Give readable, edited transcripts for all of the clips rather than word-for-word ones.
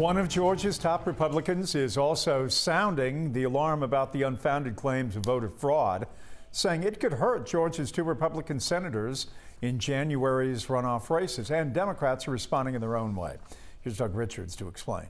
One of Georgia's top Republicans is also sounding the alarm about the unfounded claims of voter fraud, saying it could hurt Georgia's two Republican senators in January's runoff races. And Democrats are responding in their own way. Here's Doug Richards to explain.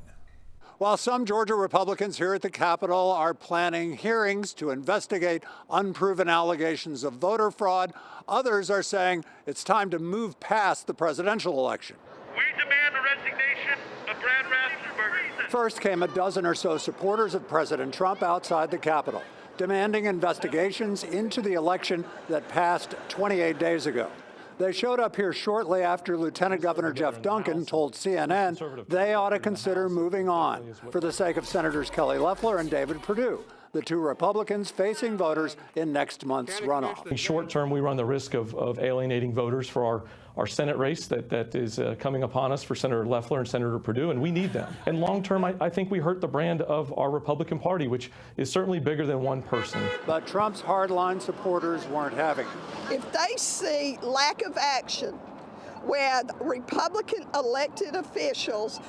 While some Georgia Republicans here at the Capitol are planning hearings to investigate unproven allegations of voter fraud, others are saying it's time to move past the presidential election. We demand the resignation of Brad Raffensperger. First came a dozen or so supporters of President Trump outside the Capitol, demanding investigations into the election that passed 28 days ago. They showed up here shortly after Lieutenant Governor Jeff Duncan told CNN they ought to consider moving on for the sake of Senators Kelly Loeffler and David Perdue, the two Republicans facing voters in next month's runoff. In short term, we run the risk of alienating voters for our Senate race that is coming upon us for Senator Loeffler and Senator Perdue, and we need them. And long term, I think we hurt the brand of our Republican Party, which is certainly bigger than one person. But Trump's hardline supporters weren't having it. If they see lack of action with Republican elected officials,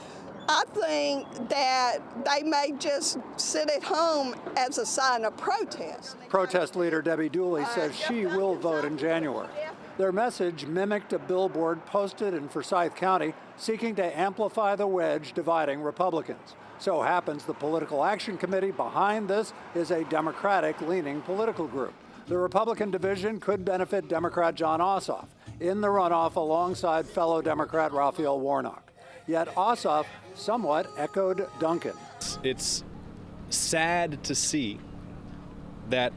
I think that they may just sit at home as a sign of protest. Protest leader Debbie Dooley says she will vote in January. Their message mimicked a billboard posted in Forsyth County seeking to amplify the wedge dividing Republicans. So happens the Political Action Committee behind this is a Democratic-leaning political group. The Republican division could benefit Democrat Jon Ossoff in the runoff alongside fellow Democrat Raphael Warnock. Yet Ossoff somewhat echoed Duncan. It's sad to see that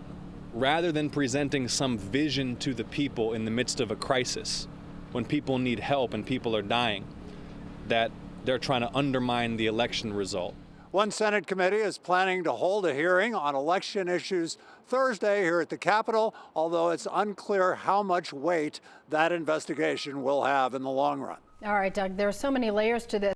rather than presenting some vision to the people in the midst of a crisis, when people need help and people are dying, that they're trying to undermine the election result. One Senate committee is planning to hold a hearing on election issues Thursday here at the Capitol, although it's unclear how much weight that investigation will have in the long run. All right, Doug, there are so many layers to this.